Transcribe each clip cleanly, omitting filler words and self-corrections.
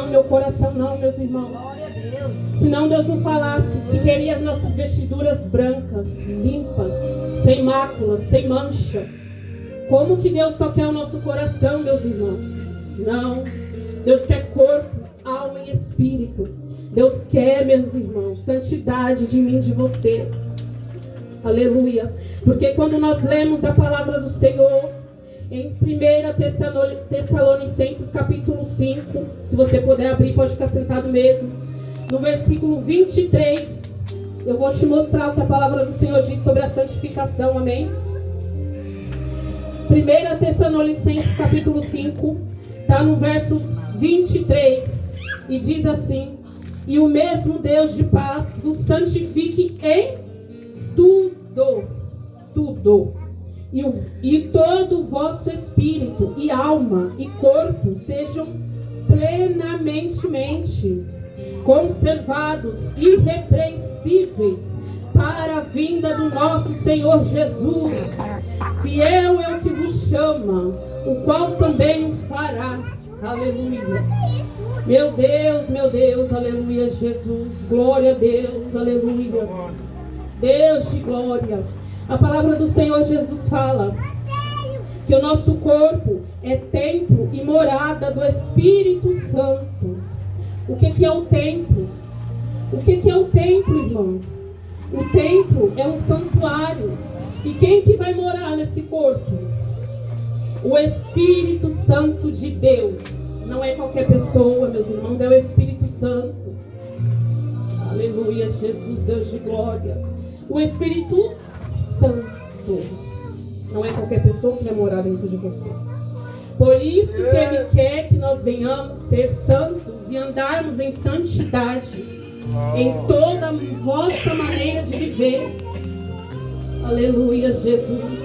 Meu coração não, meus irmãos. Senão Deus não falasse que queria as nossas vestiduras brancas, limpas, sem máculas, sem mancha. Como que Deus só quer o nosso coração, meus irmãos? Não. Deus quer corpo, alma e espírito. Deus quer, meus irmãos, santidade de mim, de você. Aleluia. Porque quando nós lemos a palavra do Senhor em 1 Tessalonicenses capítulo 5, se você puder abrir, pode ficar sentado mesmo, no versículo 23, eu vou te mostrar o que a palavra do Senhor diz sobre a santificação, amém? 1 Tessalonicenses capítulo 5, está no verso 23, e diz assim: e o mesmo Deus de paz vos santifique em tudo, e todo o vosso espírito e alma e corpo sejam plenamente conservados, irrepreensíveis, para a vinda do nosso Senhor Jesus. Fiel é o que vos chama, o qual também o fará. Aleluia. Meu Deus, aleluia, Jesus. Glória a Deus, aleluia. Deus de glória. A palavra do Senhor Jesus fala que o nosso corpo é templo e morada do Espírito Santo. O que é o templo? O que é o templo, irmão? O templo é um santuário. E quem que vai morar nesse corpo? O Espírito Santo de Deus. Não é qualquer pessoa, meus irmãos, é o Espírito Santo. Aleluia, Jesus, Deus de glória. O Espírito Santo. Não é qualquer pessoa que vai morar dentro de você. Por isso que Ele quer que nós venhamos ser santos e andarmos em santidade em toda a vossa maneira de viver. Aleluia, Jesus.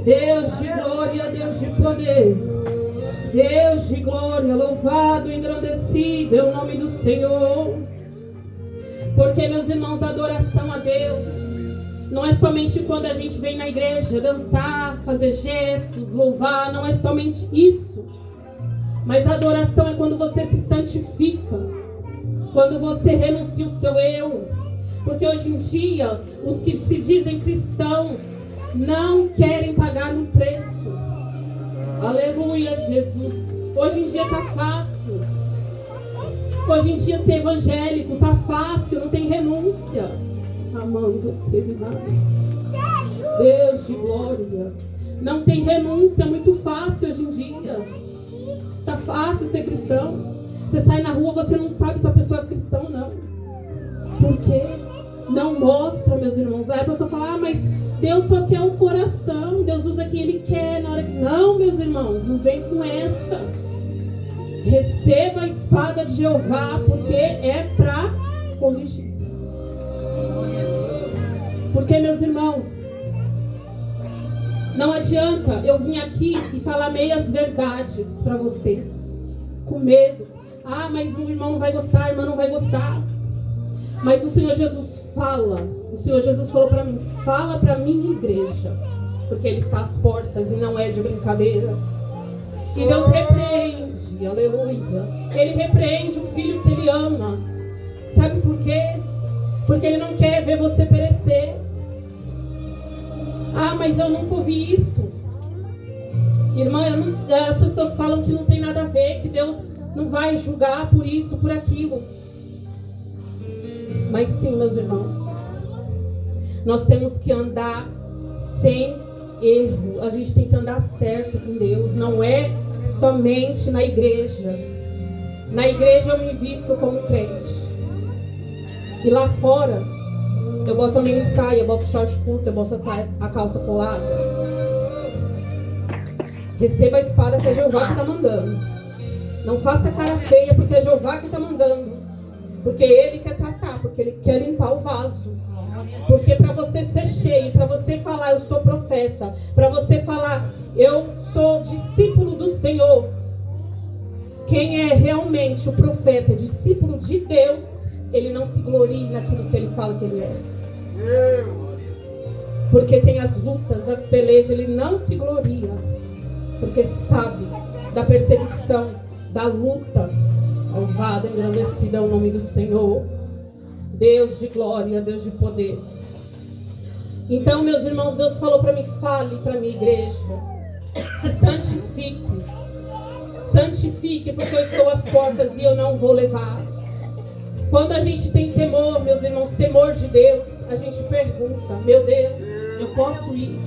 Deus de glória, Deus de poder, Deus de glória, louvado, engrandecido é o nome do Senhor. Porque, meus irmãos, a adoração a Deus não é somente quando a gente vem na igreja dançar, fazer gestos, louvar, não é somente isso. Mas a adoração é quando você se santifica, quando você renuncia o seu eu. Porque hoje em dia, os que se dizem cristãos não querem pagar um preço. Aleluia, Jesus. Hoje em dia está fácil. Hoje em dia ser evangélico está fácil, não tem renúncia. Amando, Deus de glória. Não tem renúncia, muito fácil hoje em dia. Está fácil ser cristão. Você sai na rua, você não sabe se a pessoa é cristã ou não. Por quê? Não mostra, meus irmãos. Aí a pessoa fala, mas Deus só quer o coração. Deus usa quem Ele quer na hora que... Não, meus irmãos, não vem com essa. Receba a espada de Jeová, porque é para corrigir. Porque, meus irmãos, não adianta eu vir aqui e falar meias verdades para você, com medo. Ah, mas o irmão não vai gostar, a irmã não vai gostar. Mas o Senhor Jesus fala, o Senhor Jesus falou para mim, fala para minha igreja, porque Ele está às portas e não é de brincadeira. E Deus repreende, aleluia. Ele repreende o filho que Ele ama. Sabe por quê? Porque Ele não quer ver você perecer. Ah, mas eu nunca ouvi isso. Irmã, as pessoas falam que não tem nada a ver, que Deus não vai julgar por isso, por aquilo. Mas sim, meus irmãos, nós temos que andar sem erro. A gente tem que andar certo com Deus. Não é somente na igreja. Na igreja eu me visto como crente. E lá fora, eu boto a minha saia, eu boto o short curto, eu boto a calça colada. Receba a espada que é Jeová que está mandando. Não faça cara feia porque é Jeová que está mandando. Porque Ele quer tratar, porque Ele quer limpar o vaso. Porque para você ser cheio, para você falar eu sou profeta, para você falar eu sou discípulo do Senhor, quem é realmente o profeta, discípulo de Deus, ele não se glorie naquilo que ele fala que ele é. Porque tem as lutas, as pelejas, ele não se gloria, porque sabe da perseguição, da luta. Louvado, engrandecido é o nome do Senhor. Deus de glória, Deus de poder. Então, meus irmãos, Deus falou para mim, fale para a minha igreja. Se santifique. Santifique, porque eu estou às portas e eu não vou levar. Quando a gente tem temor, meus irmãos, temor de Deus, a gente pergunta, meu Deus, eu posso ir?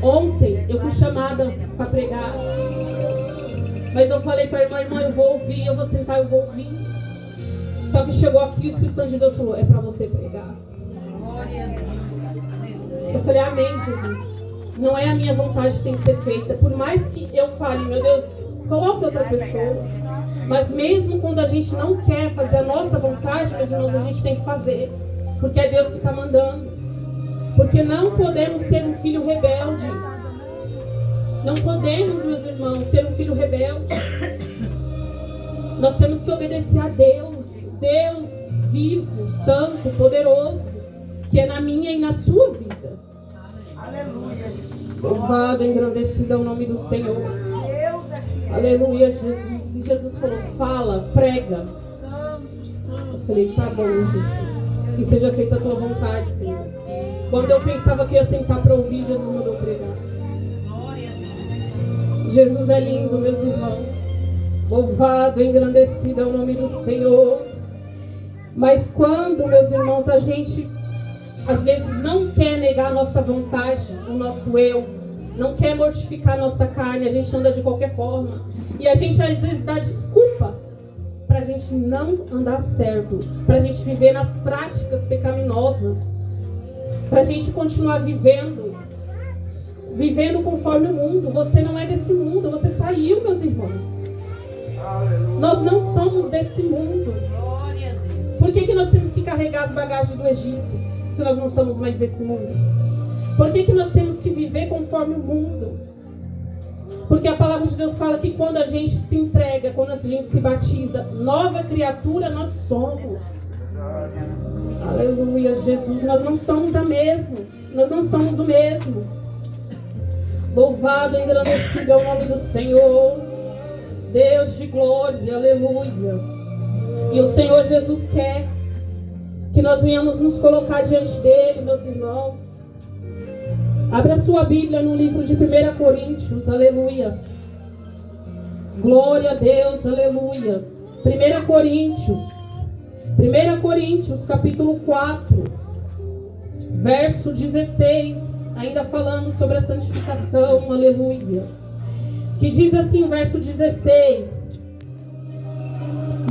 Ontem eu fui chamada para pregar, mas eu falei para a irmã, eu vou ouvir, eu vou sentar, eu vou ouvir. Só que chegou aqui, o Espírito Santo de Deus falou, é para você pregar. Eu falei, amém, Jesus. Não é a minha vontade que tem que ser feita. Por mais que eu fale, meu Deus, coloque outra pessoa. Mas mesmo quando a gente não quer fazer a nossa vontade, meus irmãos, a gente tem que fazer. Porque é Deus que está mandando. Porque não podemos ser um filho rebelde. Não podemos, meus irmãos, ser um filho rebelde. Nós temos que obedecer a Deus. Deus vivo, santo, poderoso, que é na minha e na sua vida. Aleluia, Jesus. Louvado, engrandecido é o nome do Senhor. Aleluia, Jesus. E Jesus falou, fala, prega. Eu falei, tá bom, Jesus. Que seja feita a tua vontade, Senhor. Quando eu pensava que ia sentar para ouvir, Jesus mandou pregar. Jesus é lindo, meus irmãos. Louvado, engrandecido é o nome do Senhor. Mas quando, meus irmãos, a gente às vezes não quer negar a nossa vontade, o nosso eu, não quer mortificar a nossa carne, a gente anda de qualquer forma. E a gente às vezes dá desculpa para a gente não andar certo, para a gente viver nas práticas pecaminosas, para a gente continuar vivendo conforme o mundo. Você não é desse mundo, você saiu, meus irmãos. Nós não somos desse mundo. Por que nós temos que carregar as bagagens do Egito, se nós não somos mais desse mundo? Por que nós temos que viver conforme o mundo? Porque a palavra de Deus fala que quando a gente se entrega, quando a gente se batiza, nova criatura nós somos. Aleluia, Jesus. Nós não somos a mesma. Nós não somos o mesmo. Louvado, engrandecido é o nome do Senhor. Deus de glória, aleluia. E o Senhor Jesus quer que nós venhamos nos colocar diante dele, meus irmãos. Abra sua Bíblia no livro de 1 Coríntios, aleluia. Glória a Deus, aleluia. 1 Coríntios, capítulo 4, verso 16, ainda falando sobre a santificação, aleluia. Que diz assim o verso 16: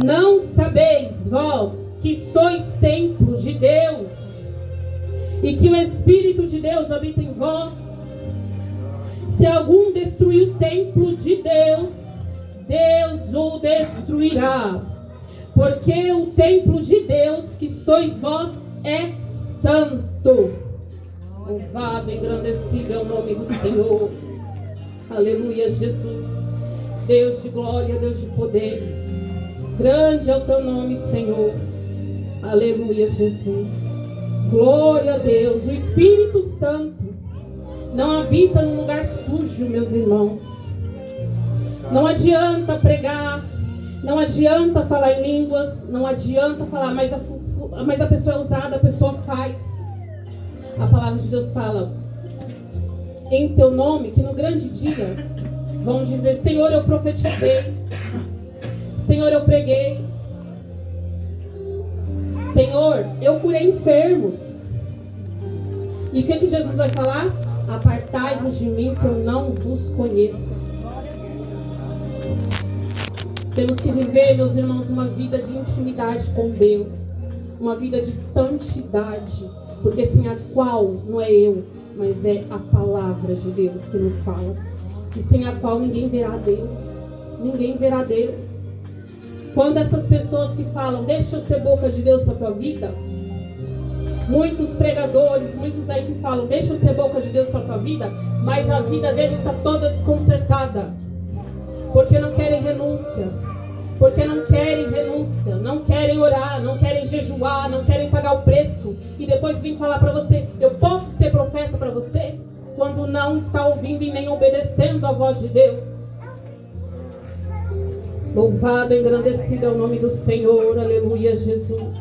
não sabeis vós que sois templo de Deus e que o Espírito de Deus habita em vós? Se algum destruir o templo de Deus, Deus o destruirá. Porque o templo de Deus, que sois vós, é santo. Louvado, engrandecido é o nome do Senhor. Aleluia, Jesus. Deus de glória, Deus de poder. Grande é o teu nome, Senhor. Aleluia, Jesus. Glória a Deus. O Espírito Santo não habita num lugar sujo, meus irmãos. Não adianta pregar, não adianta falar em línguas, não adianta falar, mas a pessoa é usada, a pessoa faz. A palavra de Deus fala em teu nome, que no grande dia vão dizer: Senhor, eu profetizei, Senhor, eu preguei, Senhor, eu curei enfermos. E o que Jesus vai falar? Apartai-vos de mim, que eu não vos conheço. Temos que viver, meus irmãos, uma vida de intimidade com Deus, uma vida de santidade, porque sem a qual não é eu, mas é a palavra de Deus que nos fala, que sem a qual ninguém verá Deus, ninguém verá Deus. Quando essas pessoas que falam, deixa eu ser boca de Deus para a tua vida, muitos pregadores, muitos aí que falam, deixa eu ser boca de Deus para a tua vida, mas a vida deles está toda desconcertada, porque não querem renúncia. Porque não querem renúncia, não querem orar, não querem jejuar, não querem pagar o preço. E depois vim falar para você, eu posso ser profeta para você? Quando não está ouvindo e nem obedecendo a voz de Deus. Louvado, engrandecido é o nome do Senhor. Aleluia, Jesus.